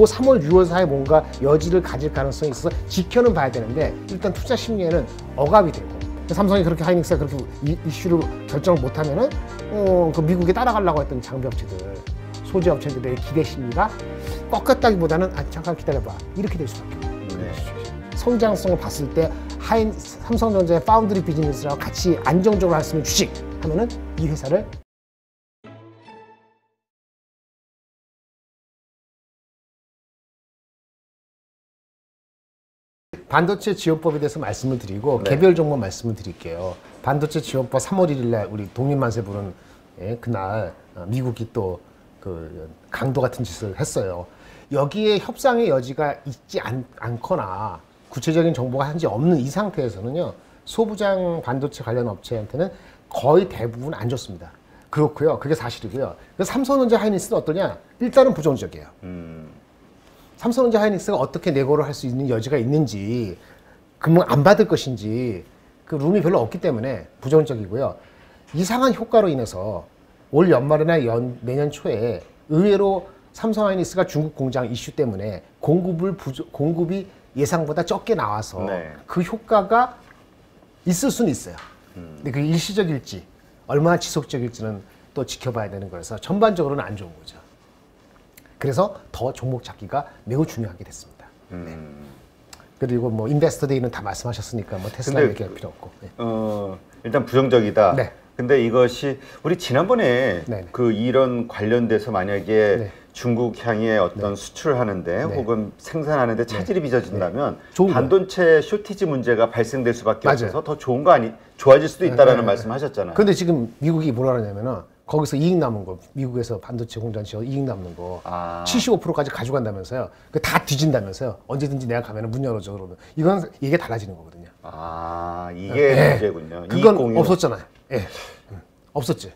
그 3월, 6월 사이에 뭔가 여지를 가질 가능성이 있어서 지켜는 봐야 되는데 일단 투자 심리에는 억압이 되고 삼성이 그렇게 하이닉스가 그렇게 이슈를 결정을 못하면은 그 미국에 따라가려고 했던 장비 업체들, 소재 업체들의 기대 심리가 꺾였다기보다는 잠깐 기다려봐 이렇게 될 수밖에 없어요. 성장성을 봤을 때 삼성전자의 파운드리 비즈니스랑 같이 안정적으로 할 수 있는 주식 하면은 이 회사를 반도체 지원법에 대해서 말씀을 드리고 개별 종목 말씀을 드릴게요. 반도체 지원법 3월 1일 날 우리 독립만세 부른 그날 미국이 또 그 강도 같은 짓을 했어요. 여기에 협상의 여지가 있지 않거나 구체적인 정보가 한지 없는 이 상태에서는요, 소부장 반도체 관련 업체한테는 거의 대부분 안 좋습니다. 그렇고요. 그게 사실이고요. 그래서 삼성전자 하이닉스는 어떠냐? 일단은 부정적이에요. 삼성전자 하이닉스가 어떻게 내고를 할 수 있는 여지가 있는지, 그러면 안 받을 것인지 그 룸이 별로 없기 때문에 부정적이고요. 이상한 효과로 인해서 올 연말이나 내년 초에 의외로 삼성 하이닉스가 중국 공장 이슈 때문에 공급이 예상보다 적게 나와서 그 효과가 있을 수는 있어요. 근데 그게 일시적일지 얼마나 지속적일지는 또 지켜봐야 되는 거라서 전반적으로는 안 좋은 거죠. 그래서 더 종목 찾기가 매우 중요하게 됐습니다. 그리고 뭐 인베스터 데이는 다 말씀하셨으니까 뭐 테슬라 얘기할 필요 없고. 일단 부정적이다. 근데 이것이 우리 지난번에 이런 관련돼서 만약에 중국 향에 어떤 수출하는데 혹은 생산하는데 차질이 빚어진다면 반도체 쇼티지 문제가 발생될 수밖에 없어서 더 좋은 거 좋아질 수도 있다라는 말씀하셨잖아요. 근데 지금 미국이 뭐라 그러냐면은 거기서 이익 남은 거, 미국에서 반도체 공장 지어 이익 남는 거 75%까지 가져간다면서요. 그 다 뒤진다면서요. 언제든지 내가 가면 문 열어줘 그러면. 이건 이게 달라지는 거거든요. 이게 문제군요. 그건 없었잖아요. 없었지.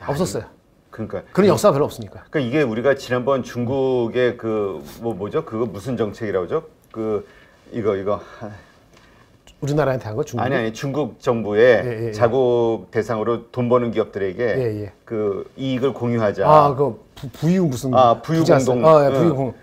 없었어요. 그러니까 그런 역사가 별로 없으니까. 그러니까 이게 우리가 지난번 중국의 뭐죠? 그거 무슨 정책이라고 그러죠? 이거 우리나라한테 한 거 중국? 아니 중국 정부의 자국 대상으로 돈 버는 기업들에게 그 이익을 공유하자. 그 부유 무슨 부유공동.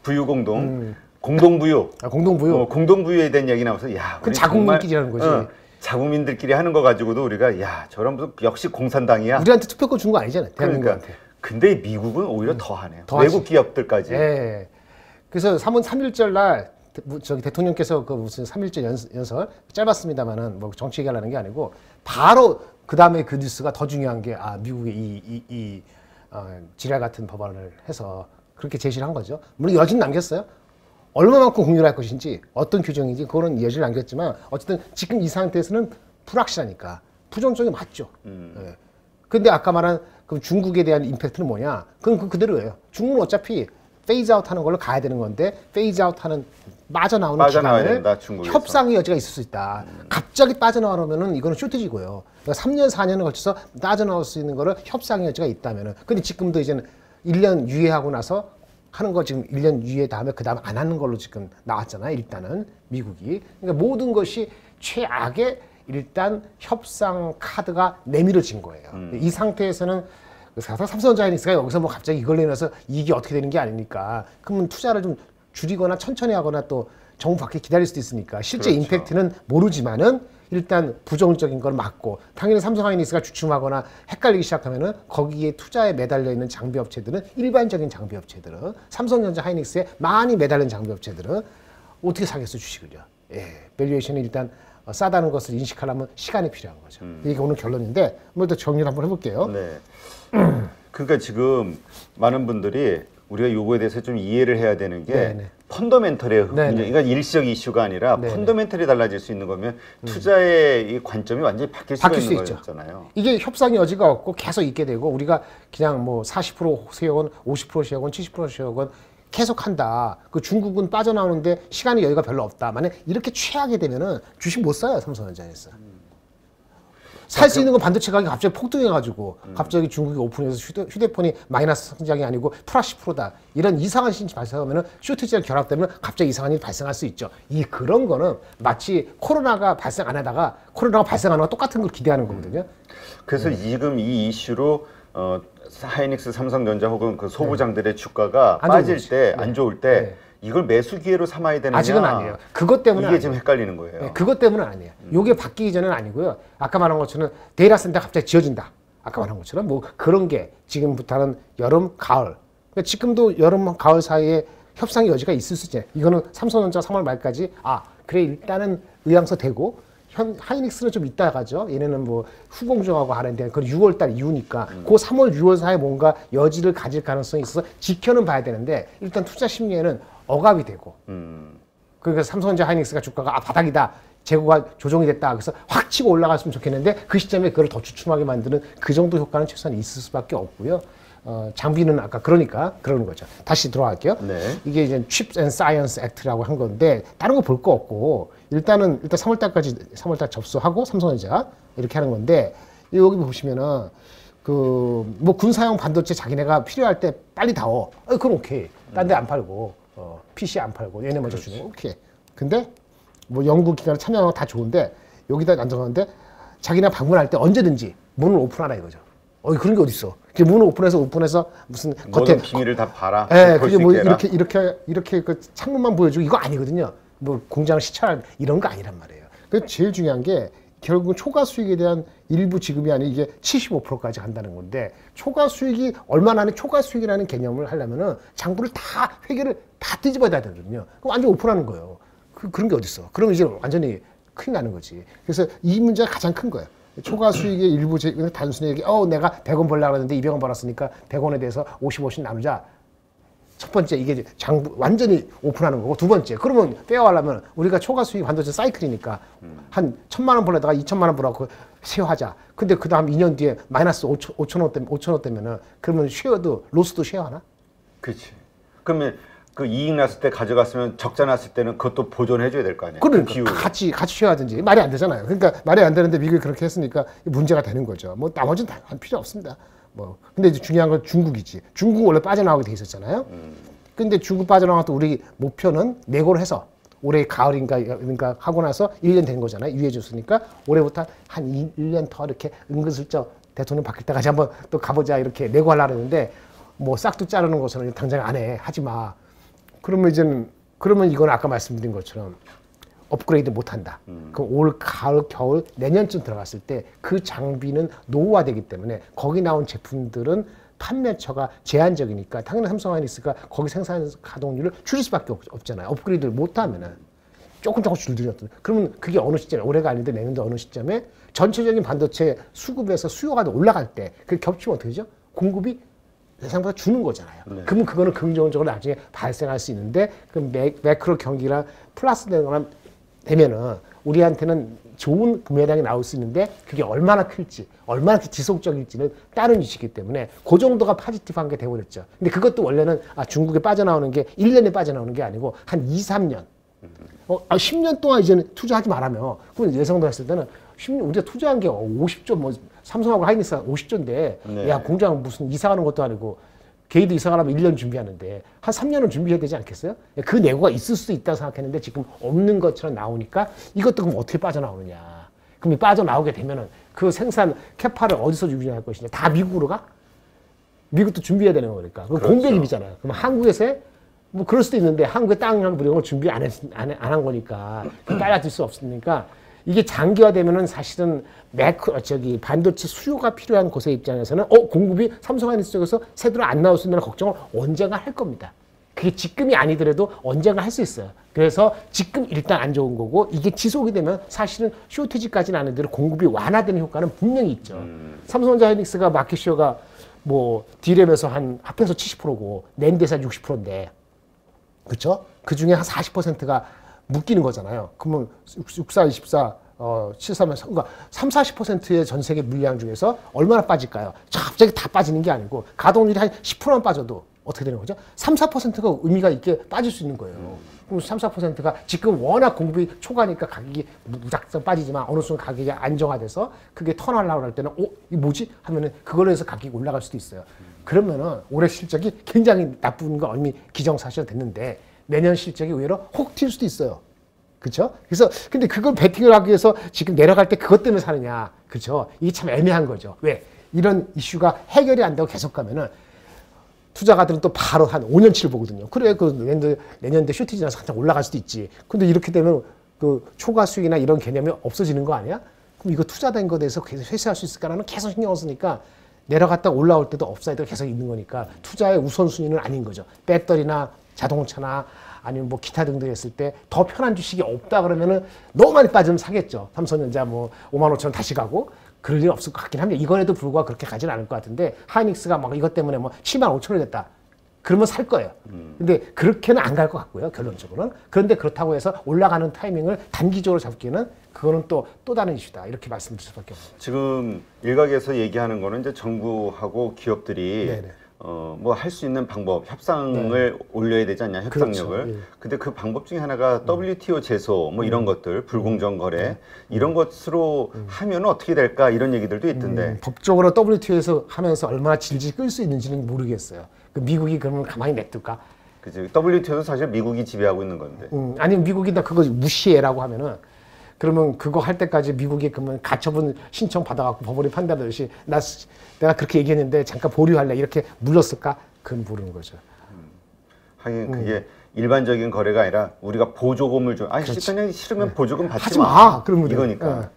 부유공동. 공동부유. 공동부유. 공동부유에 대한 얘기 나와서 야, 그 자국민끼리 하는 거지. 자국민들끼리 하는 거 가지고도 우리가 저런 무슨 역시 공산당이야. 우리한테 투표권 준 거 아니잖아요. 대한민국한테. 그러니까. 근데 미국은 오히려 더 하네요. 외국 기업들까지. 그래서 3월 3일절 날 저기 대통령께서 그 무슨 3일절 연설 짧았습니다만은 뭐 정치 얘기하려는 게 아니고 바로 그 다음에 그 뉴스가 더 중요한 게 미국의 이 지랄 같은 법안을 해서 그렇게 제시를 한 거죠. 물론 여지는 남겼어요. 얼마만큼 공유할 것인지 어떤 규정인지 그거는 여지를 남겼지만 어쨌든 지금 이 상태에서는 불확실하니까 부정적이 맞죠. 근데 아까 말한 그 중국에 대한 임팩트는 뭐냐? 그건 그대로예요. 중국은 어차피 페이즈 아웃 하는 걸로 가야 되는 건데 페이즈 아웃 하는 빠져나오는 기간을 협상의 여지가 있을 수 있다. 갑자기 빠져나오면은 이거는 쇼티지고요. 그러니까 3년 4년을 걸쳐서 빠져나올 수 있는 거를 협상의 여지가 있다면은. 근데 지금도 이제는 1년 유예하고 나서 하는 거 지금 1년 유예 다음에 그 다음에 안 하는 걸로 지금 나왔잖아요. 일단은 미국이. 그러니까 모든 것이 최악의 일단 협상 카드가 내밀어진 거예요. 이 상태에서는 삼성전자 하이닉스가 여기서 뭐 갑자기 이걸 내놔서 이익이 어떻게 되는 게 아니니까 그러면 투자를 좀 줄이거나 천천히 하거나 또 정부 밖에 기다릴 수도 있으니까 실제 임팩트는 모르지만은 일단 부정적인 걸 막고 당연히 삼성 하이닉스가 주춤하거나 헷갈리기 시작하면은 거기에 투자에 매달려 있는 장비 업체들은 일반적인 장비 업체들은 삼성전자 하이닉스에 많이 매달린 장비 업체들은 어떻게 사겠어 주식을요. 밸류에이션이 일단 싸다는 것을 인식하려면 시간이 필요한 거죠. 이게 오늘 결론인데 한번 더 정리를 한번 해볼게요. 그러니까 지금 많은 분들이 우리가 요거에 대해서 좀 이해를 해야 되는 게 펀더멘털의 문제, 그러니까 일시적 이슈가 아니라 펀더멘털이 달라질 수 있는 거면 투자의 이 관점이 완전히 바뀔 수가 있는 거잖아요. 이게 협상의 여지가 없고 계속 있게 되고 우리가 그냥 뭐 40% 세역원, 50% 세역원, 70% 세역원 계속 한다. 그 중국은 빠져나오는데 시간의 여유가 별로 없다. 만약 이렇게 취하게 되면은 주식 못 사요, 삼성전자에서. 살 수 있는 건 반도체 가격이 갑자기 폭등해가지고 갑자기 중국이 오픈해서 휴대폰이 마이너스 성장이 아니고 플러스 10%다. 이런 이상한 신지 발생하면 쇼티지랑 결합되면 갑자기 이상한 일이 발생할 수 있죠. 그런 거는 마치 코로나가 발생 안 하다가 코로나가 발생하는 거 똑같은 걸 기대하는 거거든요. 그래서 지금 이 이슈로 하이닉스, 삼성전자 혹은 그 소부장들의 주가가 빠질 때, 안 좋을 때 이걸 매수 기회로 삼아야 되느냐? 아직은 아니에요. 그것 때문에 이게 지금 헷갈리는 거예요. 네, 그것 때문은 아니에요. 이게 바뀌기 전에는 아니고요. 아까 말한 것처럼 데이터 센터가 갑자기 지어진다. 아까 말한 것처럼 뭐 그런 게 지금부터는 여름, 가을. 그러니까 지금도 여름, 가을 사이에 협상의 여지가 있을 수 있죠. 이거는 삼성전자 3월 말까지 그래 일단은 의향서 되고 하이닉스는 좀 이따 가죠. 얘네는 뭐 후공정하고 하는데 그건 6월달 이후니까 그 3월, 6월 사이에 뭔가 여지를 가질 가능성이 있어서 지켜는 봐야 되는데 일단 투자 심리에는 억압이 되고 그러니까 삼성전자 하이닉스가 주가가 바닥이다. 재고가 조정이 됐다. 그래서 확 치고 올라갔으면 좋겠는데 그 시점에 그걸 더 주춤하게 만드는 그 정도 효과는 최소한 있을 수밖에 없고요. 장비는 아까 그러니까 그러는 거죠. 다시 들어갈게요. 네. 이게 이제 Chips and Science Act라고 한 건데 다른 거 볼 거 없고 일단 3월달 접수하고 삼성전자 이렇게 하는 건데 여기 보시면은 그 뭐 군사용 반도체 자기네가 필요할 때 빨리 다워. 그럼 오케이. 딴 데 안 팔고 PC 안 팔고 얘네 먼저 주는 거 오케이. 근데 뭐 연구 기관에 참여하는 거 다 좋은데 여기다 앉아가는데 자기네 방문할 때 언제든지 문을 오픈하라 이거죠. 그런 게 어딨어. 문을 오픈해서 무슨 겉에 비밀을 다 봐라. 예, 그게 뭐 이렇게 그 창문만 보여주고 이거 아니거든요. 뭐 공장을 시찰 이런 거 아니란 말이에요. 그 제일 중요한 게 결국 초과 수익에 대한 일부 지급이 아니라 이게 75%까지 간다는 건데 초과 수익이 얼마나 하는 초과 수익이라는 개념을 하려면은 장부를 다 회계를 다 뒤집어야 되거든요. 그럼 완전 오픈하는 거예요. 그런 게 어딨어. 그러면 이제 완전히 큰일 나는 거지. 그래서 이 문제가 가장 큰 거예요. 초과 수익의 일부 단순히 내가 100원 벌려고 했는데 200원 벌었으니까 100원에 대해서 50원씩 나누자. 첫 번째 이게 장부 완전히 오픈하는 거고 두 번째 그러면 빼어가려면 우리가 초과 수익 반도체 사이클이니까 한 1,000만 원 벌려다가 2,000만 원 벌어갖고 쉐어하자. 근데 그 다음 2년 뒤에 마이너스 5천 원 되면은 그러면 쉐어도 로스도 쉐어하나? 그렇지. 그러면 그 이익 났을 때 가져갔으면 적자 났을 때는 그것도 보존해줘야 될 거 아니에요? 그러니까 그 같이 쉬어야든지 말이 안 되잖아요. 그러니까 말이 안 되는데 미국이 그렇게 했으니까 문제가 되는 거죠. 뭐 나머지는 다 필요 없습니다. 뭐 근데 이제 중요한 건 중국이지. 중국 원래 빠져나오게 돼 있었잖아요. 근데 중국 빠져나와도 우리 목표는 내고를 해서 올해 가을인가 그러니까 하고 나서 1년 된 거잖아요. 유예 줬으니까 올해부터 한 1년 더 이렇게 은근슬쩍 대통령 바뀔 때까지 한번 또 가보자 이렇게 내고하려고 했는데 뭐 싹둑 자르는 것은 당장 안 해. 하지 마. 그러면 이건 아까 말씀드린 것처럼 업그레이드 못 한다. 그럼 올 가을, 겨울, 내년쯤 들어갔을 때 그 장비는 노후화되기 때문에 거기 나온 제품들은 판매처가 제한적이니까 당연히 삼성하이닉스가 거기 생산 가동률을 줄일 수밖에 없잖아요. 업그레이드를 못 하면은 조금씩 줄어들었던. 그러면 그게 어느 시점에 올해가 아닌데 내년도 어느 시점에 전체적인 반도체 수급에서 수요가 올라갈 때 그게 겹치면 어떻게 되죠? 공급이 예상보다 주는 거잖아요. 네. 그러면 그거는 긍정적으로 나중에 발생할 수 있는데 그 매크로 경기랑 플러스 되면은 우리한테는 좋은 구매량이 나올 수 있는데 그게 얼마나 클지 얼마나 지속적일지는 다른 이슈이기 때문에 그 정도가 포지티브한 게 되어버렸죠. 근데 그것도 원래는 중국에 빠져나오는 게 1년에 빠져나오는 게 아니고 한 2, 3년 10년 동안 이제는 투자하지 말라며. 그럼 예상도 했을 때는 10년 우리가 투자한 게 50조 뭐 삼성하고 하이닉스가 50조인데 네. 야 공장 무슨 이사 가는 것도 아니고 개인도 이사 가려면 1년 준비하는데 한 3년은 준비해야 되지 않겠어요? 그 내고가 있을 수 있다고 생각했는데 지금 없는 것처럼 나오니까 이것도 그럼 어떻게 빠져나오느냐. 그럼 빠져나오게 되면은 그 생산 캐파를 어디서 유지할 것이냐. 다 미국으로 가? 미국도 준비해야 되는 거니까. 그럼 그렇죠. 공백입이잖아요. 그럼 한국에서 뭐 그럴 수도 있는데 한국의 땅이랑 이런 걸 준비 안 한 거니까 빨라질 수 없으니까 이게 장기화되면은 사실은 반도체 수요가 필요한 곳의 입장에서는 공급이 삼성하이닉스 쪽에서 새로 안 나올 수 있는 걱정을 언젠가 할 겁니다. 그게 지금이 아니더라도 언젠가 할 수 있어요. 그래서 지금 일단 안 좋은 거고 이게 지속이 되면 사실은 쇼티지까지는 아니더라도 공급이 완화되는 효과는 분명히 있죠. 삼성전자 하이닉스가 마켓쇼가 뭐 D램에서 한 합해서 70%고 낸드에서 60%인데 그렇죠? 그 중에 한 40%가 묶이는 거잖아요. 그러면 64, 24, 73, 그러니까 30-40%의 전 세계 물량 중에서 얼마나 빠질까요? 갑자기 다 빠지는 게 아니고 가동률이 한 10%만 빠져도 어떻게 되는 거죠? 3-4%가 의미가 있게 빠질 수 있는 거예요. 그럼 3-4%가 지금 워낙 공급이 초과니까 가격이 무작정 빠지지만 어느 순간 가격이 안정화돼서 그게 턴하려고 할 때는 이게 뭐지? 하면은 그걸로 해서 가격이 올라갈 수도 있어요. 그러면은 올해 실적이 굉장히 나쁜 거 이미 기정사실화 됐는데 내년 실적이 의외로 혹 튈 수도 있어요. 그렇죠? 그래서 근데 그걸 베팅을 하기 위해서 지금 내려갈 때 그것 때문에 사느냐. 그렇죠? 이게 참 애매한 거죠. 왜? 이런 이슈가 해결이 안 되고 계속 가면은 투자가들은 또 바로 한 5년치를 보거든요. 그래, 그 내년도 쇼티지 나서 한참 올라갈 수도 있지. 근데 이렇게 되면 그 초과 수익이나 이런 개념이 없어지는 거 아니야? 그럼 이거 투자된 거에 대해서 계속 회수할 수 있을까라는 계속 신경을 쓰니까 내려갔다 올라올 때도 업사이드가 계속 있는 거니까 투자의 우선순위는 아닌 거죠. 배터리나 자동차나 아니면 뭐 기타 등등 했을 때 더 편한 주식이 없다 그러면은 너무 많이 빠지면 사겠죠. 삼성전자 뭐 5만 5천 원 다시 가고 그럴 일 없을 것 같긴 합니다. 이번에도 불구하고 그렇게 가지는 않을 것 같은데 하이닉스가 막 이것 때문에 뭐 7만 5천 원이 됐다. 그러면 살 거예요. 근데 그렇게는 안 갈 것 같고요. 결론적으로는. 그런데 그렇다고 해서 올라가는 타이밍을 단기적으로 잡기는 그거는 또 다른 이슈다. 이렇게 말씀드릴 수밖에 없어요. 지금 일각에서 얘기하는 거는 이제 정부하고 기업들이 뭐 할 수 있는 방법, 협상을 올려야 되지 않냐, 협상력을. 그렇죠. 근데 그 방법 중에 하나가 WTO 제소, 뭐 이런 것들, 불공정 거래, 이런 것으로 하면 어떻게 될까, 이런 얘기들도 있던데. 법적으로 WTO에서 하면서 얼마나 질질 끌 수 있는지는 모르겠어요. 그 미국이 그러면 가만히 냅둘까? 그치. WTO도 사실 미국이 지배하고 있는 건데. 아니면 미국이 다 그거 무시해라고 하면은, 그러면 그거 할 때까지 미국이 그러면 가처분 신청 받아갖고 법원이 판단하듯이 내가 그렇게 얘기했는데 잠깐 보류할래 이렇게 물렀을까? 그건 모르는 거죠. 하긴 그게 일반적인 거래가 아니라 우리가 보조금을 좀 그냥 싫으면 보조금 받지 하지 마. 그러면 이거니까.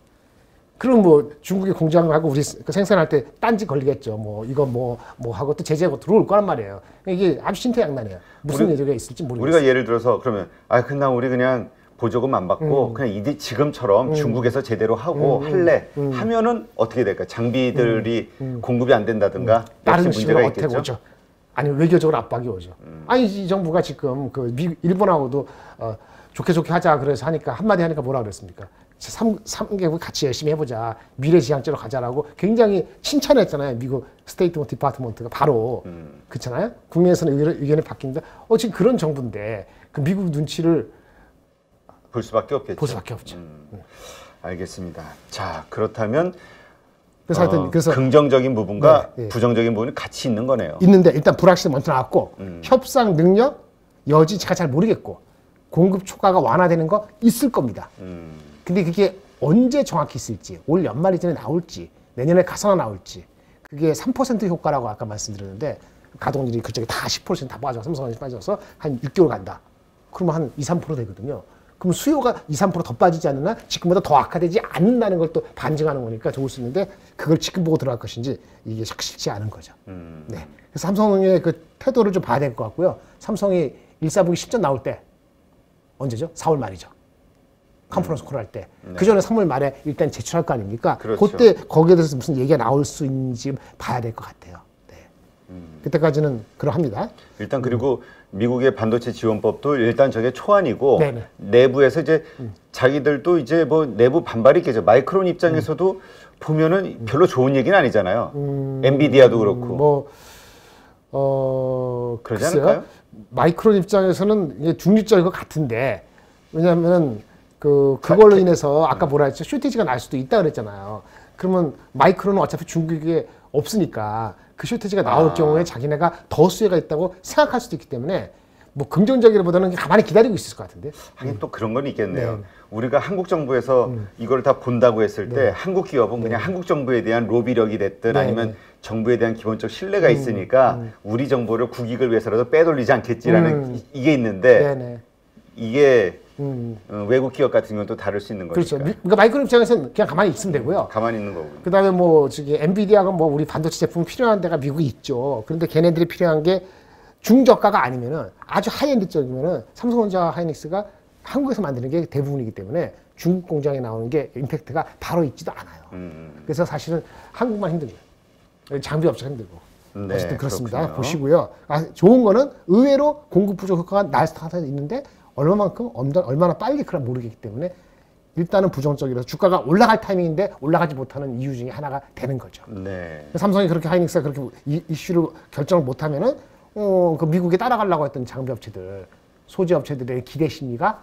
그럼 뭐 중국이 공장하고 우리 생산할 때 딴지 걸리겠죠. 뭐 이거 뭐 하고 또 제재가 들어올 거란 말이에요. 이게 아주 신태양난이에요. 무슨 얘기가 있을지 모르겠어요. 우리가 예를 들어서 그러면 그냥 우리 그냥 보조금 안 받고 그냥 지금처럼 중국에서 제대로 하고 할래 하면은 어떻게 될까? 장비들이 공급이 안 된다든가 다른 문제가 있겠죠. 오죠. 아니 외교적으로 압박이 오죠. 아니 이 정부가 지금 일본하고도 좋게 하자 그래서 하니까 한마디 하니까 뭐라 그랬습니까? 3개국 같이 열심히 해보자. 미래지향적으로 가자라고 굉장히 칭찬했잖아요. 미국 스테이트 디파트먼트가 바로. 그렇잖아요. 국내에서는 의견이 바뀐다. 지금 그런 정부인데 그 미국 눈치를 볼 수밖에 없겠죠. 볼 수밖에 없죠. 알겠습니다. 자, 그렇다면 그래서 긍정적인 부분과 부정적인 부분이 같이 있는 거네요. 있는데 일단 불확실이 먼저 나왔고 협상 능력 여지 제가 잘 모르겠고 공급 초과가 완화되는 거 있을 겁니다. 근데 그게 언제 정확히 있을지 올 연말 이전에 나올지 내년에 가서나 나올지 그게 3% 효과라고 아까 말씀드렸는데 가동률이 그쪽에 다 10%다 빠져 삼성전자 빠져서 한 6개월 간다. 그러면 한 2, 3% 되거든요. 그럼 수요가 2, 3% 더 빠지지 않느냐? 지금보다 더 악화되지 않는다는 걸 또 반증하는 거니까 좋을 수 있는데 그걸 지금 보고 들어갈 것인지 이게 확실치 않은 거죠. 네. 그래서 삼성의 그 태도를 좀 봐야 될 것 같고요. 삼성이 1사분기 10전 나올 때 언제죠? 4월 말이죠. 컨퍼런스 콜 할 때. 그 전에 3월 말에 일단 제출할 거 아닙니까? 그렇죠. 그때 거기에 대해서 무슨 얘기가 나올 수 있는지 봐야 될 것 같아요. 네. 그때까지는 그러합니다. 일단 그리고 미국의 반도체 지원법도 일단 저게 초안이고 내부에서 이제 자기들도 이제 뭐 내부 반발이 있겠죠. 마이크론 입장에서도 보면은 별로 좋은 얘기는 아니잖아요. 엔비디아도 그렇고. 그러지 않을까요? 마이크론 입장에서는 이게 중립적인 것 같은데 왜냐하면 그걸로 인해서 아까 뭐라 했죠? 쇼티지가 날 수도 있다 그랬잖아요. 그러면 마이크론은 어차피 중국에 없으니까 그 쇼티지가 나올 경우에 자기네가 더 수혜가 있다고 생각할 수도 있기 때문에 뭐 긍정적이라보다는 가만히 기다리고 있을 것 같은데. 하긴 또 그런 건 있겠네요. 우리가 한국 정부에서 이걸 다 본다고 했을 때 한국 기업은 그냥 한국 정부에 대한 로비력이 됐든 아니면 정부에 대한 기본적 신뢰가 있으니까 우리 정보를 국익을 위해서라도 빼돌리지 않겠지라는 이게 있는데 이게 외국 기업 같은 건 또 다를 수 있는 거니까. 그렇죠. 그러니까 마이크론 입장에서는 그냥 가만히 있으면 되고요. 가만히 있는 거고. 그다음에 뭐 저기 엔비디아가 뭐 우리 반도체 제품 필요한 데가 미국이 있죠. 그런데 걔네들이 필요한 게 중저가가 아니면은 아주 하이엔드적이면은 삼성전자 하이닉스가 한국에서 만드는 게 대부분이기 때문에 중국 공장에 나오는 게 임팩트가 바로 있지도 않아요. 그래서 사실은 한국만 힘듭니다. 장비 업체가 힘들고. 어쨌든 그렇습니다. 그렇군요. 보시고요. 좋은 거는 의외로 공급 부족 효과가 날 수도 있는데 얼마만큼 얼마나 빨리 그걸 모르겠기 때문에 일단은 부정적이라서 주가가 올라갈 타이밍인데 올라가지 못하는 이유 중에 하나가 되는 거죠. 삼성이 그렇게 하이닉스가 그렇게 이슈를 결정을 못하면은 그 미국에 따라가려고 했던 장비 업체들, 소재 업체들의 기대 심리가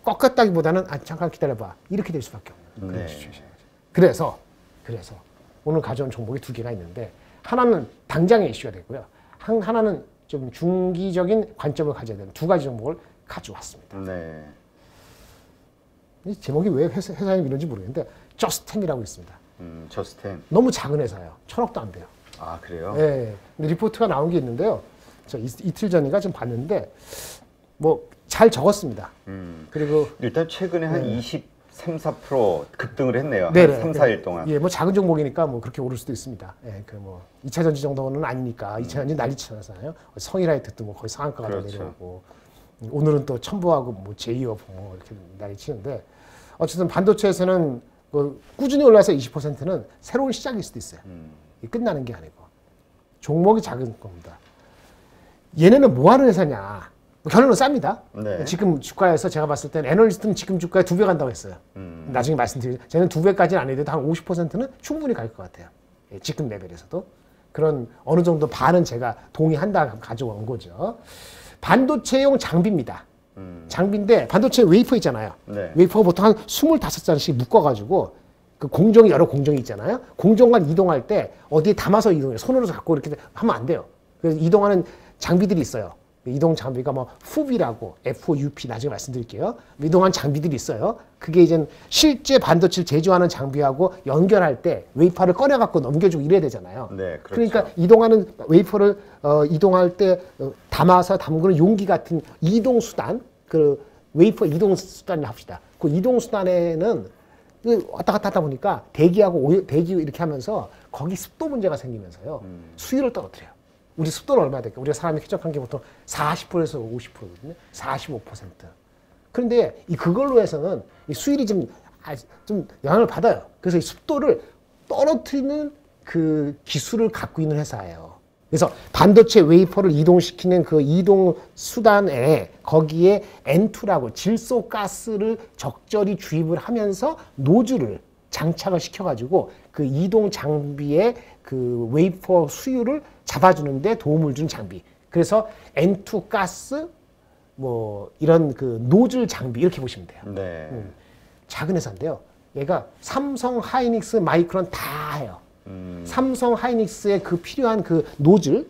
꺾였다기보다는 잠깐 기다려봐 이렇게 될 수밖에 없는 그런 시츄에이션이죠. 그래서 오늘 가져온 종목이 두 개가 있는데 하나는 당장의 이슈가 되고요. 하나는 좀 중기적인 관점을 가져야 되는 두 가지 종목을 가져왔습니다. 이 제목이 왜 회사 이름인지 모르겠는데 저스템이라고 있습니다. 저스텐. 너무 작은 회사예요. 1,000억도 안 돼요. 아, 그래요? 네. 근데 리포트가 나온 게 있는데요. 저 이틀 전인가 좀 봤는데 뭐 잘 적었습니다. 그리고 일단 최근에 한 23, 4% 급등을 했네요. 네네. 한 3, 4일 동안. 예, 뭐 작은 종목이니까 뭐 그렇게 오를 수도 있습니다. 예, 그 뭐 2차 전지 정도는 아니니까 2차 전지 난리치잖아요. 성일하이트도 뭐 거의 상한가가 그렇죠. 내려오고 오늘은 또 첨보하고 뭐 제이업 뭐 이렇게 난리치는데 어쨌든 반도체에서는 뭐 꾸준히 올라서 20%는 새로운 시작일 수도 있어요. 끝나는 게 아니고 종목이 작은 겁니다. 얘네는 뭐 하는 회사냐? 결론은 쌉니다. 네. 지금 주가에서 제가 봤을 때는 애널리스트는 지금 주가에 2배 간다고 했어요. 나중에 말씀드리죠. 저는 2배까지는 아니더라도 한 50%는 충분히 갈 것 같아요. 예, 지금 레벨에서도. 그런 어느 정도 반은 제가 동의한다 가져온 거죠. 반도체용 장비입니다. 장비인데 반도체 웨이퍼 있잖아요. 네. 웨이퍼가 보통 한 25장씩 묶어가지고 그 공정이 여러 공정이 있잖아요. 공정간 이동할 때 어디에 담아서 이동해요. 손으로 잡고 이렇게 하면 안 돼요. 그래서 이동하는 장비들이 있어요. 이동 장비가 뭐 FUB이라고 FUP 나중에 말씀드릴게요. 이동하는 장비들이 있어요. 그게 이제 실제 반도체를 제조하는 장비하고 연결할 때 웨이퍼를 꺼내 갖고 넘겨주고 이래야 되잖아요. 네, 그렇죠. 그러니까 이동하는 웨이퍼를 이동할 때 담아서 담그는 용기 같은 이동 수단, 그 웨이퍼 이동 수단을 합시다. 그 이동 수단에는 왔다 갔다 하다 보니까 대기 이렇게 하면서 거기 습도 문제가 생기면서요. 수율을 떨어뜨려요. 우리 습도는 얼마나 될까요? 우리가 사람이 쾌적한 게 보통 40%에서 50%거든요. 45%. 그런데 그걸로 해서는 이 수율이 좀 영향을 받아요. 그래서 이 습도를 떨어뜨리는 그 기술을 갖고 있는 회사예요. 그래서 반도체 웨이퍼를 이동시키는 그 이동 수단에 거기에 N2라고 질소 가스를 적절히 주입을 하면서 노즐을 장착을 시켜가지고 그 이동 장비의 그 웨이퍼 수율을 잡아주는데 도움을 준 장비. 그래서 N2 가스 뭐 이런 그 노즐 장비 이렇게 보시면 돼요. 네. 작은 회사인데요. 얘가 삼성, 하이닉스, 마이크론 다 해요. 삼성, 하이닉스에 그 필요한 그 노즐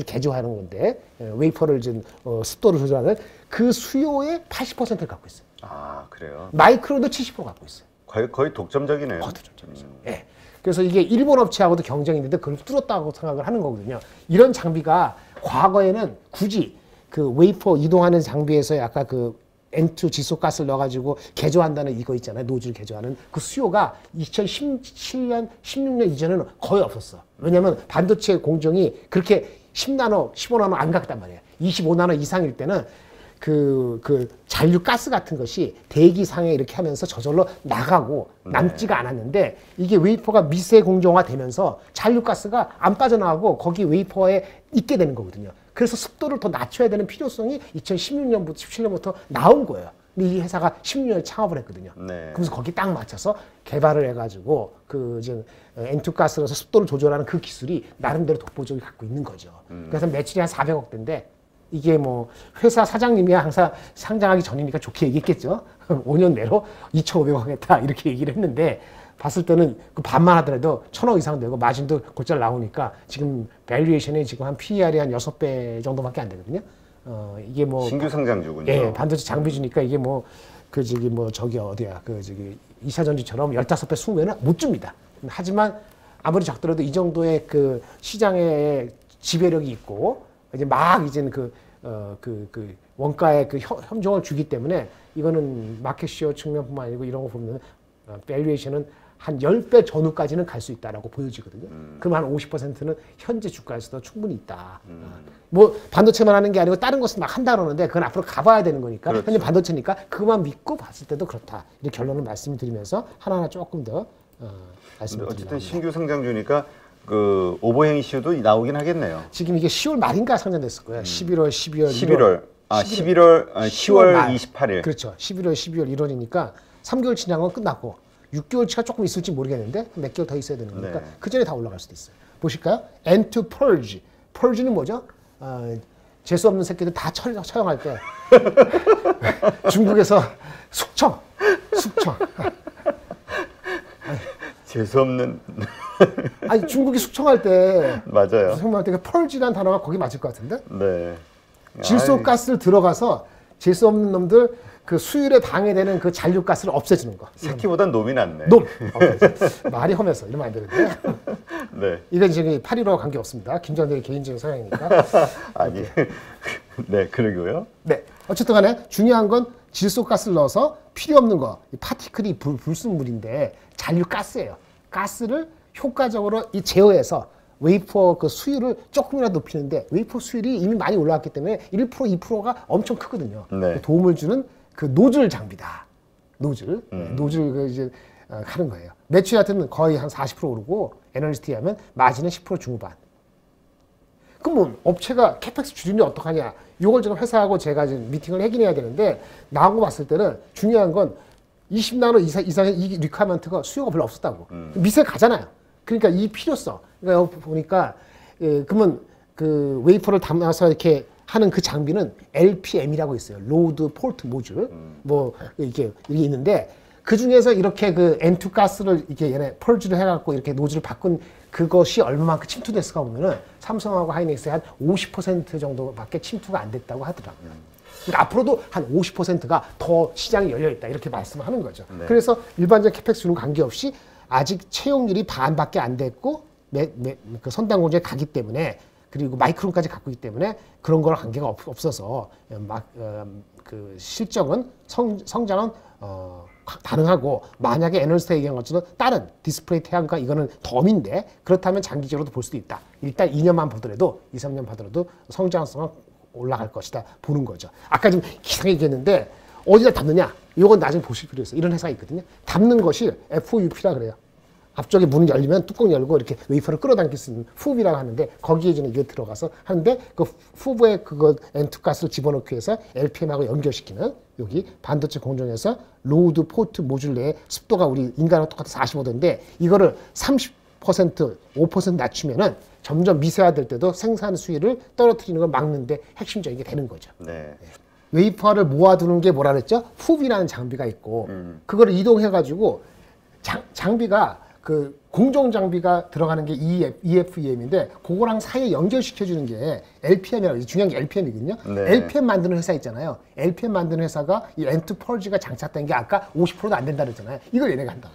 개조하는 건데 웨이퍼를 좀 습도를 조절하는 그 수요의 80%를 갖고 있어요. 아, 그래요? 마이크론도 70% 갖고 있어요. 거의 독점적이네요. 거의 독점적이죠. 예. 그래서 이게 일본 업체하고도 경쟁이 있는데 그걸 뚫었다고 생각을 하는 거거든요. 이런 장비가 과거에는 굳이 그 웨이퍼 이동하는 장비에서 아까 그 N2 질소가스를 넣어가지고 개조한다는 이거 있잖아요. 노즐 개조하는 그 수요가 2017년, 16년 이전에는 거의 없었어. 왜냐하면 반도체 공정이 그렇게 10나노, 15나노 안 갔단 말이에요. 25나노 이상일 때는 그 잔류 가스 같은 것이 대기상에 이렇게 하면서 저절로 나가고 남지가 않았는데 이게 웨이퍼가 미세 공정화 되면서 잔류 가스가 안 빠져나가고 거기 웨이퍼에 있게 되는 거거든요. 그래서 습도를 더 낮춰야 되는 필요성이 2016년부터 17년부터 나온 거예요. 근데 이 회사가 16년에 창업을 했거든요. 네. 그래서 거기 딱 맞춰서 개발을 해가지고 그 이제 N2 가스로서 습도를 조절하는 그 기술이 나름대로 독보적이 갖고 있는 거죠. 그래서 매출이 한 400억대인데 이게 뭐 회사 사장님이 항상 상장하기 전이니까 좋게 얘기했겠죠. 5년 내로 2,500억 하겠다 이렇게 얘기를 했는데 봤을 때는 그 반만 하더라도 1,000억 이상 되고 마진도 곧잘 나오니까 지금 밸류에이션이 지금 한 PER이 한 6배 정도밖에 안 되거든요. 이게 뭐 신규 상장주군요. 예, 반도체 장비주니까 이게 뭐 그 저기 어디야 그 저기 2차 전지처럼 15배, 20배는 못 줍니다. 하지만 아무리 적더라도 이 정도의 그 시장의 지배력이 있고 이제 막 이제는 그 원가의 그 협조를 주기 때문에 이거는 마켓시어 측면뿐만 아니고 이런 거 보면 밸류에이션은 한 10배 전후까지는 갈 수 있다라고 보여지거든요. 그럼 한 50%는 현재 주가에서도 충분히 있다. 뭐 반도체만 하는 게 아니고 다른 것을 막 한다 그러는데 그건 앞으로 가봐야 되는 거니까 그렇죠. 현재 반도체니까 그것만 믿고 봤을 때도 그렇다. 이렇게 결론을 말씀드리면서 하나하나 조금 더 말씀드립니다. 어쨌든 신규 상장주니까 그 오버행 이슈도 나오긴 하겠네요. 지금 이게 10월 말인가 상장됐을 거예요. 11월, 12월, 10월 28일. 그렇죠. 11월, 12월, 1월이니까 3개월 지나면 끝났고 6개월치가 조금 있을지 모르겠는데 몇 개월 더 있어야 되는 거니까 네. 그 전에 다 올라갈 수도 있어요. 보실까요? N2 Purge. Purge는 뭐죠? 재수 없는 새끼들 다 처형할 때 중국에서 숙청. 재수 없는. 아니 중국이 숙청할 때 맞아요. 숙청할 때 펄지라는 단어가 거기 맞을 것 같은데? 네. 질소가스를 들어가서 재수 없는 놈들 그 수율에 방해되는 그 잔류가스를 없애주는 거. 새끼보단 놈이 낫네. 놈. 말이 험해서 이러면 안 되는데. 네. 이건 지금 8.15와 관계 없습니다. 김정일의 개인적인 성향이니까. 아니. 네, 그러고요. 네. 어쨌든 간에 중요한 건 질소가스를 넣어서 필요 없는 거. 이 파티클이 불순물인데 잔류가스예요. 가스를 효과적으로 이 제어해서 웨이퍼 그 수율을 조금이라도 높이는데 웨이퍼 수율이 이미 많이 올라왔기 때문에 1% 2%가 엄청 크거든요. 네. 도움을 주는 그 노즐 장비다. 노즐. 노즐 그 이제 하는 거예요. 매출 하여튼 거의 한 40% 오르고 애널리스트에 하면 마진은 10% 중후반. 그럼 뭐 업체가 캐펙스 줄이면 어떡하냐. 이걸 지금 회사하고 제가 지금 미팅을 하긴 해야 되는데 나온 거 봤을 때는 중요한 건 20나노 이상의 이 리퀘어먼트가 수요가 별로 없었다고. 미세 가잖아요. 그러니까 이 필요성. 그러니까 보니까 그러면 그 웨이퍼를 담아서 이렇게 하는 그 장비는 LPM이라고 있어요. 로드 폴트 모듈. 뭐 이게 있는데 그 중에서 이렇게 그 N2 가스를 이렇게 얘네 펄즈를 해갖고 이렇게 노즐을 바꾼 그것이 얼마만큼 침투됐을까 보면은 삼성하고 하이닉스의 한 50% 정도밖에 침투가 안 됐다고 하더라고요. 그러니까 앞으로도 한 50%가 더 시장이 열려있다 이렇게 말씀을 하는 거죠. 네. 그래서 일반적 캐펙스는 관계없이 아직 채용률이 반밖에 안 됐고 그 선단 공정에 가기 때문에 그리고 마이크론까지 갖고 있기 때문에 그런 거랑 관계가 없어서 그 실적은 성장은 가능하고 만약에 애널리스트가 얘기한 것처럼 다른 디스플레이 태양과 이거는 덤인데 그렇다면 장기적으로도 볼 수도 있다. 일단 2년만 보더라도 2, 3년 보더라도 성장성은 올라갈 것이다 보는 거죠. 아까 좀 기상하게 얘기했는데 어디다 담느냐? 이건 나중에 보실 필요 있어요. 이런 회사가 있거든요. 담는 것이 FOUP라 그래요. 앞쪽에 문이 열리면 뚜껑 열고 이렇게 웨이퍼를 끌어당길 수 있는 푸브라고 하는데 거기에 저는 이게 들어가서 하는데 그 푸브에 그거 N2 가스를 집어넣기 위해서 LPM하고 연결시키는 여기 반도체 공정에서 로드 포트 모듈 내에 습도가 우리 인간하고 똑같은 45도인데 이거를 30% 5% 낮추면은 점점 미세화될 때도 생산 수율을 떨어뜨리는 걸 막는데 핵심적인 게 되는 거죠. 네. 웨이퍼를 모아두는 게 뭐라 그랬죠? 푸브라는 장비가 있고 그거를 이동해가지고 장비가 그 공정 장비가 들어가는 게 EFEM인데 그거랑 사이에 연결시켜주는 게 LPM이라고 중요한 게 LPM이거든요. 네. LPM 만드는 회사 있잖아요. LPM 만드는 회사가 이 N2 펄즈가 장착된 게 아까 50%도 안 된다 그랬잖아요. 이걸 얘네가 한다.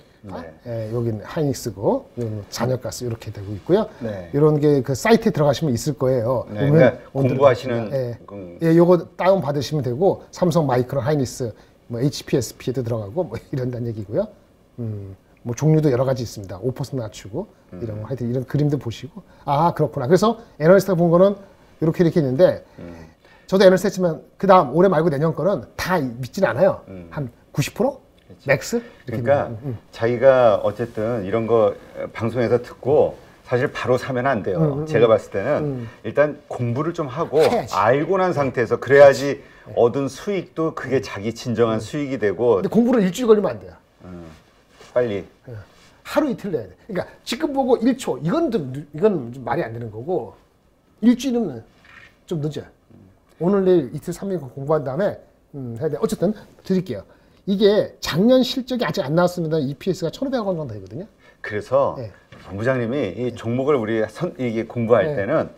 네. 여기는 하이닉스고 잔여가스 이렇게 되고 있고요. 네. 이런 게 그 사이트에 들어가시면 있을 거예요. 네. 그러니까 공부하시는 요거 다운 받으시면 되고 삼성, 마이크론, 하이닉스, 뭐 HPSP에도 들어가고 뭐 이런다는 얘기고요. 뭐 종류도 여러 가지 있습니다. 5% 낮추고 이런 거 하여튼 이런 그림도 보시고 아 그렇구나. 그래서 애널리스트가 본 거는 이렇게 있는데 저도 애널리스트 했지만 그 다음 올해 말고 내년 거는 다 믿지는 않아요. 한 90%? 맥스? 그러니까 자기가 어쨌든 이런 거 방송에서 듣고 사실 바로 사면 안 돼요. 제가 봤을 때는 일단 공부를 좀 하고 해야지. 알고 난 상태에서 그래야지 얻은 수익도 그게 자기 진정한 수익이 되고. 근데 공부를 일주일 걸리면 안 돼요. 빨리. 하루 이틀 내야 돼. 그러니까 지금 보고 1초 이건 좀 말이 안 되는 거고 일주일은 좀 늦어요. 오늘 내일 이틀 3일 공부한 다음에 해야 돼. 어쨌든 드릴게요. 이게 작년 실적이 아직 안 나왔습니다. EPS가 1,500원 정도 되거든요. 그래서 본부장님이 이 종목을 우리 이게 공부할 때는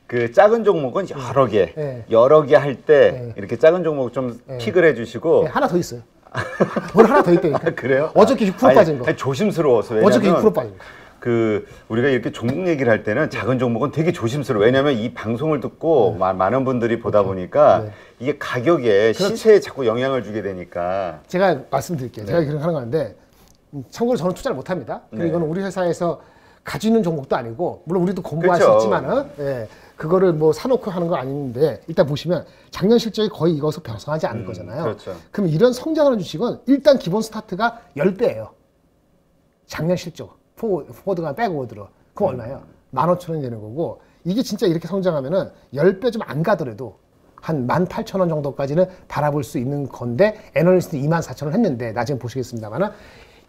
그 작은 종목은 여러 개 할 때 이렇게 작은 종목 좀 픽을 해주시고 하나 더 있어요. 오늘 하나 더 있다니까. 그래요? 어저께 6% 빠진 거. 아니, 조심스러워서. 왜냐면 어저께 6% 빠진 거. 그 우리가 이렇게 종목 얘기를 할 때는 작은 종목은 되게 조심스러워. 왜냐면 이 방송을 듣고 많은 분들이 보다 보니까 이게 가격에 시세에 자꾸 영향을 주게 되니까. 제가 말씀드릴게요. 제가 그렇게 하는 건데 참고로 저는 투자를 못 합니다. 그리고 이거는 우리 회사에서 가지고 있는 종목도 아니고 물론 우리도 공부할 수 있지만은 그거를 뭐 사놓고 하는 거 아닌데 일단 보시면 작년 실적이 거의 이것을 벗어나지 않을 거잖아요. 그렇죠. 그럼 이런 성장하는 주식은 일단 기본 스타트가 10배예요. 작년 실적. 포워드가 빼고 들어. 그럼 얼마예요? 15,000원이 되는 거고 이게 진짜 이렇게 성장하면은 10배 좀 안 가더라도 한 18,000원 정도까지는 바라볼 수 있는 건데 애널리스트 24,000원 했는데 나중에 보시겠습니다만은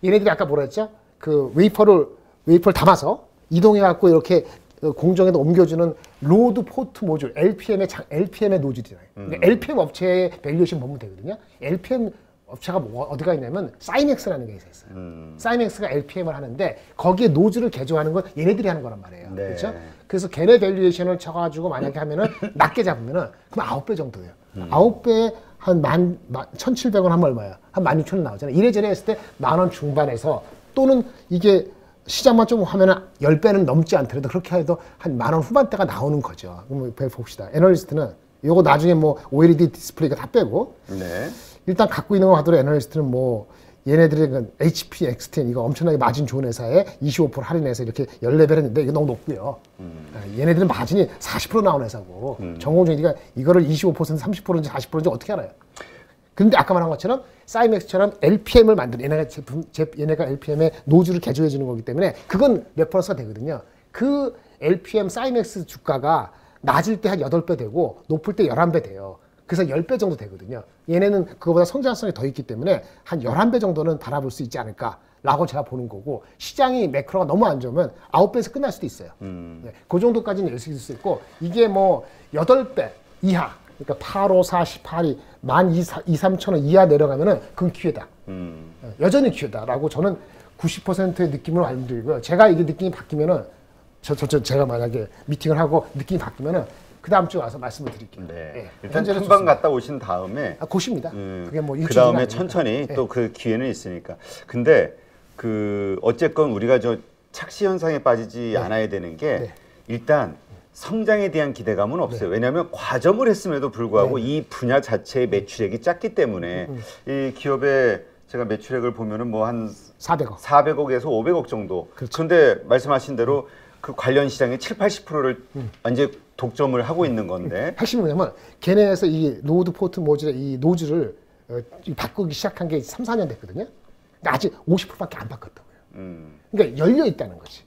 얘네들이 아까 뭐라 했죠? 그 웨이퍼를 담아서 이동해갖고 이렇게 공정에다 옮겨주는 로드 포트 모듈, LPM의 노즐이잖아요. 그러니까 LPM 업체의 밸류에이션 보면 되거든요. LPM 업체가 어디가 있냐면 사이맥스라는 게 있어요. 사이맥스가 LPM을 하는데 거기에 노즐을 개조하는 건 얘네들이 하는 거란 말이에요. 네. 그렇죠? 그래서 걔네 밸류에이션을 쳐가지고 만약에 하면은 낮게 잡으면은 그럼 9배 정도예요. 9배에 한 1,700원 하면 얼마야? 한 16,000원 나오잖아요. 이래저래 했을 때 10,000원 중반에서 또는 이게 시장만 좀 하면은 10배는 넘지 않더라도 그렇게 해도 한 10,000원 후반대가 나오는 거죠. 그럼 봅시다. 애널리스트는 요거 나중에 뭐 OLED 디스플레이가 다 빼고 네. 일단 갖고 있는 거 하더라도 애널리스트는 뭐 얘네들의 그 HP X10 이거 엄청나게 마진 좋은 회사에 25% 할인해서 이렇게 14배를 했는데 이거 너무 높고요. 얘네들은 마진이 40% 나오는 회사고 전공정이가 이거를 25% 30%인지 40%인지 어떻게 알아요? 근데 아까 말한 것처럼 사이맥스처럼 LPM을 만드는 얘네가 LPM의 노즐을 개조해 주는 거기 때문에 그건 레퍼런스가 되거든요. 그 LPM 사이맥스 주가가 낮을 때 한 8배 되고 높을 때 11배 돼요. 그래서 10배 정도 되거든요. 얘네는 그거보다 성장성이 더 있기 때문에 한 11배 정도는 바라볼 수 있지 않을까라고 제가 보는 거고 시장이 매크로가 너무 안 좋으면 9배에서 끝날 수도 있어요. 네, 그 정도까지는 낼 수 있을 수 있고 이게 뭐 8배 이하 그러니까 8, 5, 4, 18이 12,300원 이하 내려가면은 그건 기회다. 여전히 기회다라고 저는 90%의 느낌을 말씀드리고요. 제가 이게 느낌이 바뀌면은 제가 만약에 미팅을 하고 느낌이 바뀌면은 그 다음 주에 와서 말씀을 드릴게요. 네. 네. 일단 탐방 갔다 오신 다음에 고십니다. 그게 뭐 그 다음에 천천히 또 그 기회는 있으니까. 근데 그 어쨌건 우리가 저 착시 현상에 빠지지 않아야 되는 게 일단 성장에 대한 기대감은 없어요. 왜냐하면 과점을 했음에도 불구하고 이 분야 자체의 매출액이 작기 때문에 이 기업의 제가 매출액을 보면은 뭐 한 400억에서 500억 정도. 그렇죠. 그런데 말씀하신 대로 그 관련 시장의 70~80%를 완전 독점을 하고 있는 건데. 핵심은 뭐냐면 걔네에서 이 로드 포트 모듈의 이 노즐을 바꾸기 시작한 게 3, 4년 됐거든요. 근데 아직 50%밖에 안 바꿨다고요. 그러니까 열려 있다는 거지.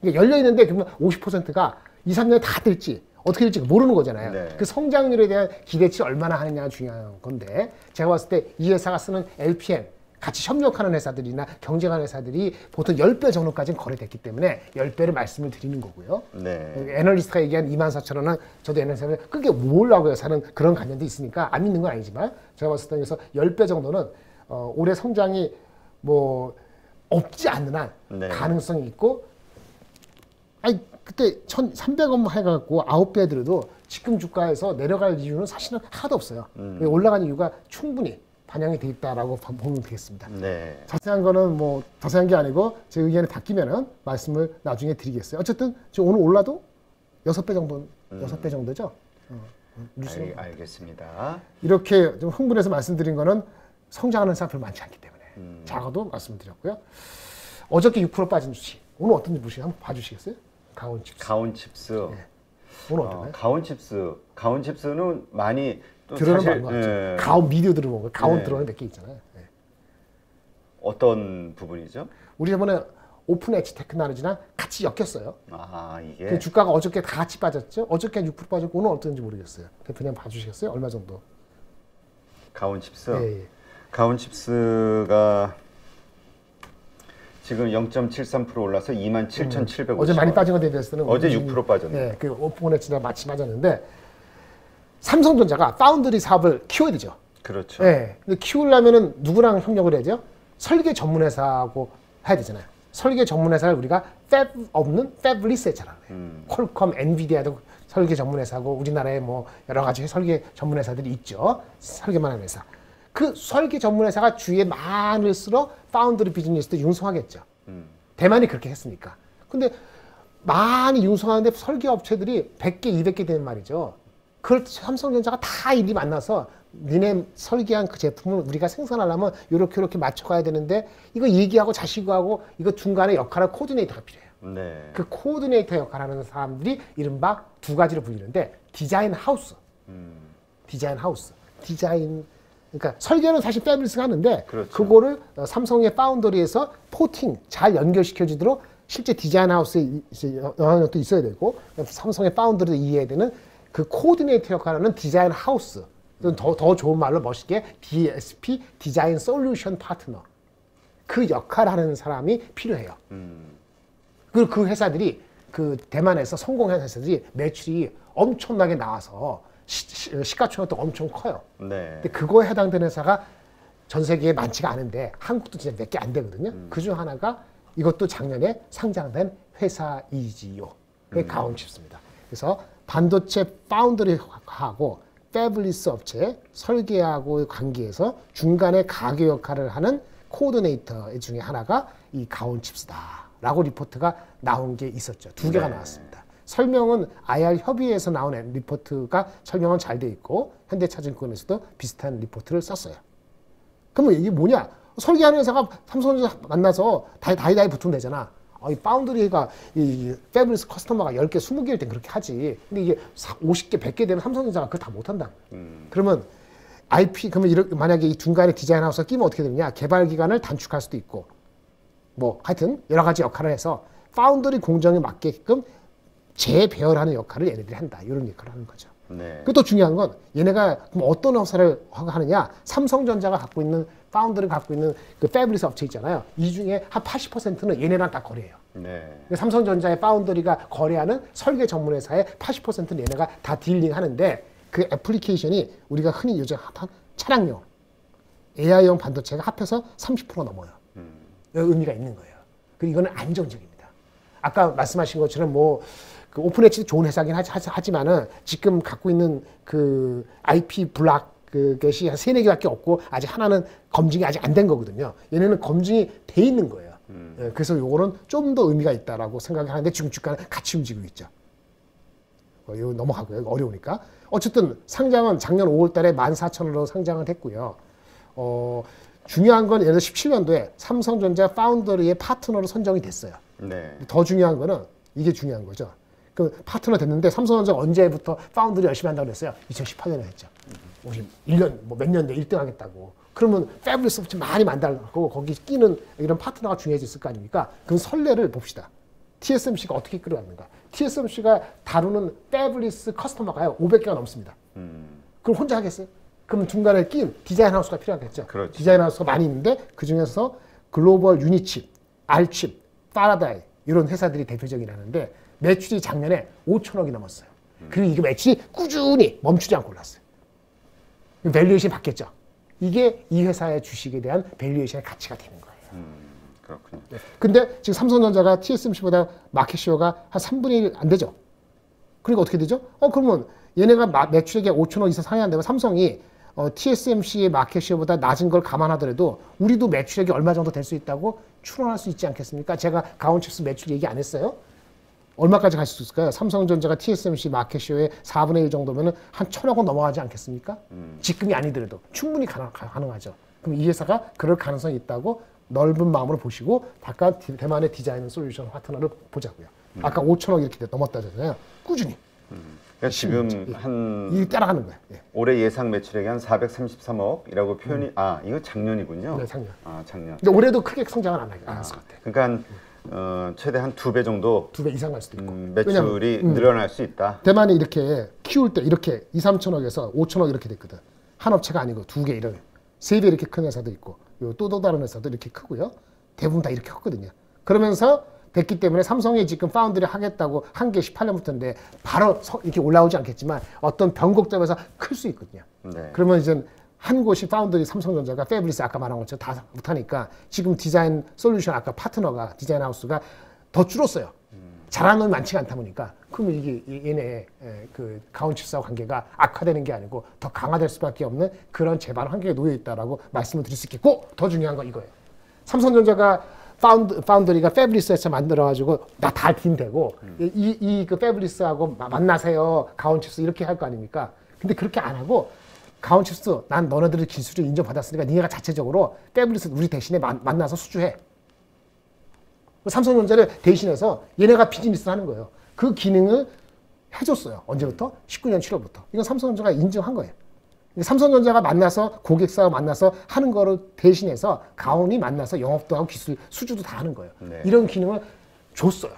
그러니까 열려 있는데 그러면 50%가 2, 3년에 다 될지 어떻게 될지 모르는 거잖아요. 네. 그 성장률에 대한 기대치 얼마나 하느냐가 중요한 건데 제가 봤을 때 이 회사가 쓰는 LPM 같이 협력하는 회사들이나 경쟁하는 회사들이 보통 10배 정도까지는 거래됐기 때문에 10배를 말씀을 드리는 거고요. 네. 애널리스트가 얘기한 24,000원은 저도 애널리스트는 그게 뭘라고요? 사는 그런 관념도 있으니까 안 믿는 건 아니지만 제가 봤을 때 그래서 10배 정도는 올해 성장이 뭐 없지 않는 한 가능성이 있고 아니 그때 1,300원만 해갖고 9배 들어도 지금 주가에서 내려갈 이유는 사실은 하나도 없어요. 올라간 이유가 충분히 반영이 돼 있다라고 보면 되겠습니다. 네. 자세한 거는 뭐 자세한 게 아니고 제 의견이 바뀌면은 말씀을 나중에 드리겠어요. 어쨌든 지금 오늘 올라도 6배 정도, 6배 정도죠. 알겠습니다. 이렇게 좀 흥분해서 말씀드린 거는 성장하는 회사 별로 많지 않기 때문에 작아도 말씀드렸고요. 어저께 6% 빠진 주식 오늘 어떤지 보시면 한번 봐주시겠어요? 가온칩스. 가온칩스. 네. 오늘 어떤가요? 가온칩스는 많이 들어는 많은 것 같죠. 가온 미디어 들어온 거예요. 가온 들어오는 몇 개 있잖아요. 네. 어떤 부분이죠? 우리 저번에 오픈 엣지 테크놀로지랑 같이 엮였어요. 아, 이게? 그 주가가 어저께 다 같이 빠졌죠. 어저께 한 6% 빠졌고 오늘 어떤지 모르겠어요. 대표님 봐주시겠어요? 얼마 정도? 가온칩스? 네. 가온칩스가 지금 0.73% 올라서 27,750원. 어제 많이 빠진 거 대비해서는 어제 6% 빠졌네. 네, 그 오픈 엣지랑 같이 빠졌는데 삼성전자가 파운드리 사업을 키워야 되죠. 그렇죠. 네. 근데 키우려면은 누구랑 협력을 해야죠? 설계 전문 회사하고 해야 되잖아요. 설계 전문 회사를 우리가 팹 없는 팹리스 했잖아요. 퀄컴, 엔비디아도 설계 전문 회사고 우리나라에 뭐 여러 가지 설계 전문 회사들이 있죠. 설계만 하는 회사. 그 설계 전문 회사가 주위에 많을수록 파운드리 비즈니스도 융성하겠죠. 대만이 그렇게 했으니까. 근데 많이 융성하는데 설계 업체들이 100개, 200개 되는 말이죠. 그걸 삼성전자가 다 일이 만나서 니네 설계한 그 제품을 우리가 생산하려면 이렇게 맞춰가야 되는데 이거 얘기하고 자시고하고 이거 중간에 역할을 코디네이터가 필요해요. 네. 그 코디네이터 역할을 하는 사람들이 이른바 두 가지로 불리는데 디자인 하우스. 디자인 하우스. 그러니까 설계는 사실 패블리스가 하는데 그렇죠. 그거를 삼성의 파운더리에서 포팅 잘 연결시켜 주도록 실제 디자인 하우스에 영향력도 있어야 되고 삼성의 파운더리도 이해해야 되는 그 코디네이터 역할을 하는 디자인 하우스. 더 좋은 말로 멋있게 DSP, 디자인 솔루션 파트너. 그 역할을 하는 사람이 필요해요. 그리고 그 회사들이 그 대만에서 성공한 회사들이 매출이 엄청나게 나와서 시가총액도 엄청 커요. 네. 근데 그거에 해당되는 회사가 전 세계에 많지가 않은데 한국도 진짜 몇 개 안 되거든요. 그중 하나가 이것도 작년에 상장된 회사이지요. 그게 가온칩스입니다. 그래서 반도체 파운드리하고 패블리스 업체 설계하고 관계에서 중간에 가교 역할을 하는 코오디네이터 중에 하나가 이 가온칩스다라고 리포트가 나온 게 있었죠. 두 개가 나왔습니다. 설명은 IR 협의회에서 나온 리포트가 설명은 잘 돼 있고 현대차증권에서도 비슷한 리포트를 썼어요. 그러면 이게 뭐냐? 설계하는 회사가 삼성전자 만나서 다이다이 붙으면 되잖아. 이 파운드리가 이 패블리스 커스터머가 10개, 20개일 땐 그렇게 하지. 근데 이게 50개, 100개 되면 삼성전자가 그걸 다 못한다. 그러면 IP, 그러면 만약에 이 중간에 디자인 하우스가 끼면 어떻게 되느냐? 개발 기간을 단축할 수도 있고, 뭐 하여튼 여러 가지 역할을 해서 파운드리 공정에 맞게끔 재배열하는 역할을 얘네들이 한다. 이런 역할을 하는 거죠. 네. 그리고 또 중요한 건 얘네가 그럼 어떤 회사를 하느냐? 삼성전자가 갖고 있는 파운드를 갖고 있는 그 패블리스 업체 있잖아요. 이 중에 한 80%는 얘네랑 다 거래해요. 네. 삼성전자의 파운드리가 거래하는 설계 전문 회사의 80%는 얘네가 다 딜링하는데 그 애플리케이션이 우리가 흔히 요즘 핫한 차량용 AI용 반도체가 합해서 30% 넘어요. 의미가 있는 거예요. 그리고 이거는 안정적입니다. 아까 말씀하신 것처럼 그 오픈엣지도 좋은 회사긴 하지만은 지금 갖고 있는 그 IP 블락 그것이 한 3-4개밖에 없고 아직 하나는 검증이 아직 안 된 거거든요. 얘네는 검증이 돼 있는 거예요. 그래서 요거는 좀 더 의미가 있다라고 생각하는데 지금 주가는 같이 움직이고 있죠. 이거 넘어가고요. 어려우니까. 어쨌든 상장은 작년 5월 달에 14,000원으로 상장을 했고요. 중요한 건 예를 들어 17년도에 삼성전자 파운더리의 파트너로 선정이 됐어요. 네. 더 중요한 거는 이게 중요한 거죠. 그 파트너 됐는데 삼성전자가 언제부터 파운드리 열심히 한다고 그랬어요? 2018년에 했죠. 우리 1년 몇 년 돼 1등 하겠다고. 그러면 패블리스 업체 많이 만들고 거기 끼는 이런 파트너가 중요해졌을 거 아닙니까? 그 선례를 봅시다. TSMC가 어떻게 끌어갔는가? TSMC가 다루는 패블리스 커스터머가요 500개가 넘습니다. 그럼 혼자 하겠어요? 그럼 중간에 낀 디자인 하우스가 필요하겠죠. 그렇죠. 디자인 하우스가 많이 있는데 그 중에서 글로벌 유니칩, 알칩, 파라다이 이런 회사들이 대표적이라는데 매출이 작년에 5천억이 넘었어요. 그리고 이게 매출이 꾸준히 멈추지 않고 올랐어요. 밸류에이션이 바뀌었죠. 이게 이 회사의 주식에 대한 밸류에이션의 가치가 되는 거예요. 그렇군요. 네. 근데 지금 삼성전자가 TSMC보다 마켓시어가 한 3분의 1 안 되죠. 그러니까 어떻게 되죠? 그러면 얘네가 매출액이 5천억 이상 상회한다면 삼성이 TSMC의 마켓시어보다 낮은 걸 감안하더라도 우리도 매출액이 얼마 정도 될 수 있다고 추론할 수 있지 않겠습니까? 제가 가온칩스 매출 얘기 안 했어요. 얼마까지 갈 수 있을까요? 삼성전자가 TSMC 마켓시어의 4분의 1 정도면 한 1,000억 원 넘어가지 않겠습니까? 지금이 아니더라도 충분히 가능하죠. 그럼 이 회사가 그럴 가능성이 있다고 넓은 마음으로 보시고 대만의 디자인 솔루션 파트너를 보자고요. 아까 5천억 이렇게 넘었다잖아요. 꾸준히. 그러니까 지금 이 따라가는 거예요. 예. 올해 예상 매출액이 한 433억이라고 표현이 이거 작년이군요. 네, 작년. 작년. 근데 올해도 크게 성장은 안 했을 것 같아요. 그러니까 최대 한 2배 정도 2배 이상 갈 수도 있고 매출이 늘어날 수 있다. 대만이 이렇게 키울 때 이렇게 2-3천억에서 5천억 이렇게 됐거든. 한 업체가 아니고 2개 이런 3배 이렇게 큰 회사도 있고 또 다른 회사도 이렇게 크고요. 대부분 다 이렇게 컸거든요. 그러면서 됐기 때문에 삼성이 지금 파운드리 하겠다고 한 게 18년부터인데 바로 이렇게 올라오지 않겠지만 어떤 변곡점에서 클 수 있거든요. 네. 그러면 이제 한 곳이 파운드리 삼성전자가 패블리스 아까 말한 것처럼 다 못하니까 지금 디자인 솔루션 아까 파트너가 디자인 하우스가 더 줄었어요. 잘하는 놈이 많지가 않다 보니까 그러면 이게 얘네 그 가온칩스와 관계가 악화되는 게 아니고 더 강화될 수밖에 없는 그런 재반 환경에 놓여 있다라고 말씀을 드릴 수 있겠고 더 중요한 건 이거예요. 삼성전자가 파운드리가 패블리스에서 만들어가지고 다 딘되고 그 패블리스하고 만나세요 가온칩스 이렇게 할 거 아닙니까? 근데 그렇게 안 하고 가온칩스 난 너네들의 기술을 인정받았으니까 니네가 자체적으로 패블리스 우리 대신에 만나서 수주해. 삼성전자를 대신해서 얘네가 비즈니스 하는 거예요. 그 기능을 해줬어요. 언제부터? 19년 7월부터. 이건 삼성전자가 인정한 거예요. 삼성전자가 만나서 고객사와 만나서 하는 거를 대신해서 가온이 만나서 영업도 하고 기술 수주도 다 하는 거예요. 네. 이런 기능을 줬어요.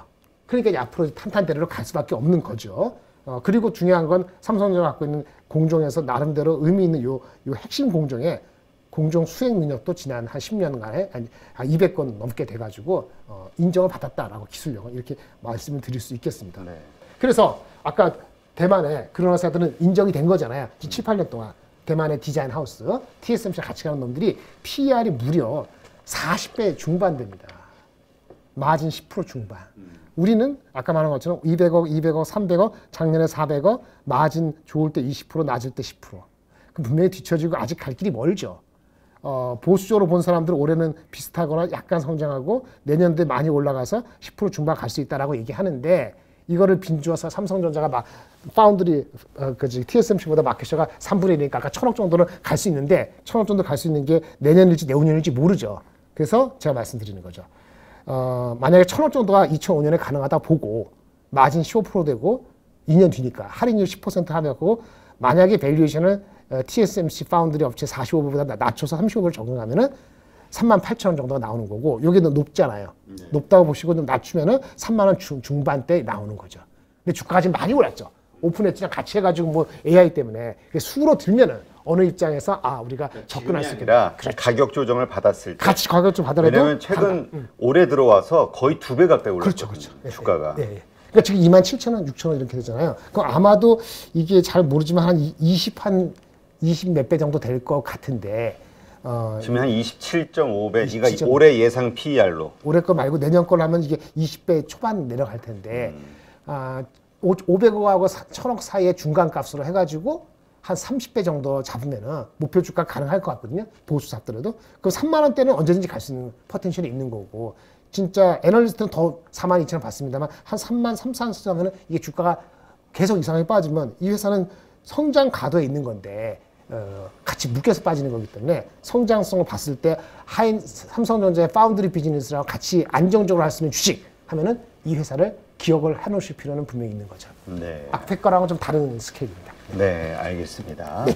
그러니까 앞으로 탄탄대로로 갈 수밖에 없는 거죠. 그리고 중요한 건 삼성전자가 갖고 있는 공정에서 나름대로 의미 있는 요 핵심 공정에 공정 수행 능력도 지난 한 10년간에 한 200건 넘게 돼가지고 인정을 받았다라고 기술력은 이렇게 말씀을 드릴 수 있겠습니다. 네. 그래서 아까 대만에 그런 회사들은 인정이 된 거잖아요. 7, 8년 동안 대만의 디자인 하우스, TSMC랑 같이 가는 놈들이 PER이 무려 40배 중반 됩니다. 마진 10% 중반. 우리는 아까 말한 것처럼 200억, 200억, 300억, 작년에 400억, 마진 좋을 때 20%, 낮을 때 10%. 그럼 분명히 뒤처지고 아직 갈 길이 멀죠. 보수적으로 본 사람들은 올해는 비슷하거나 약간 성장하고 내년도에 많이 올라가서 10% 중반 갈 수 있다라고 얘기하는데 이거를 빈주어서 삼성전자가 막 파운드리 TSMC보다 마켓셔가 3분의 1이니까 아까 1,000억 정도는 갈 수 있는데 1,000억 정도 갈 수 있는 게 내년일지 내후년일지 모르죠. 그래서 제가 말씀드리는 거죠. 만약에 1,000억 정도가 2005년에 가능하다 보고 마진 15% 되고 2년 뒤니까 할인율 10% 하고 만약에 밸류에이션을 TSMC 파운드리 업체 45%보다 낮춰서 35%를 적용하면은 38,000원 정도가 나오는 거고 여기 높잖아요. 높다고 보시고 좀 낮추면은 3만 원 중반대 나오는 거죠. 근데 주가가 지금 많이 올랐죠. 오픈 엣지랑 같이 해가지고 뭐 AI 때문에 수로 들면은 어느 입장에서 우리가 접근할 수 있겠다. 그렇죠. 가격 조정을 받았을 때 같이 가격 좀 받더라도 왜냐면 최근 올해 들어와서 거의 2배 가까이 올랐거든요. 그렇죠. 주가가. 네. 그러니까 지금 27,000원, 6,000원 이렇게 되잖아요. 그럼 아마도 이게 잘 모르지만 한 20 몇 배 정도 될 것 같은데 지금 한 27.5배. 이가 올해 예상 PER로. 올해 거 말고 내년 걸로 하면 이게 20배 초반 내려갈 텐데 500억하고 1,000억 사이의 중간 값으로 해가지고 한 30배 정도 잡으면은 목표 주가 가능할 것 같거든요. 보수 잡더라도. 그럼 3만 원대는 언제든지 갈 수 있는 포텐셜이 있는 거고 진짜 애널리스트는 더 42,000원 받습니다만 한 3만 3,400원 하면은 이게 주가가 계속 이상하게 빠지면 이 회사는 성장 가도에 있는 건데 같이 묶여서 빠지는 거기 때문에 성장성을 봤을 때 삼성전자의 파운드리 비즈니스랑 같이 안정적으로 할 수 있는 주식 하면은 이 회사를 기억을 해놓으실 필요는 분명히 있는 거죠. 네. 앞에 거랑은 좀 다른 스케일입니다. 네, 알겠습니다. 네.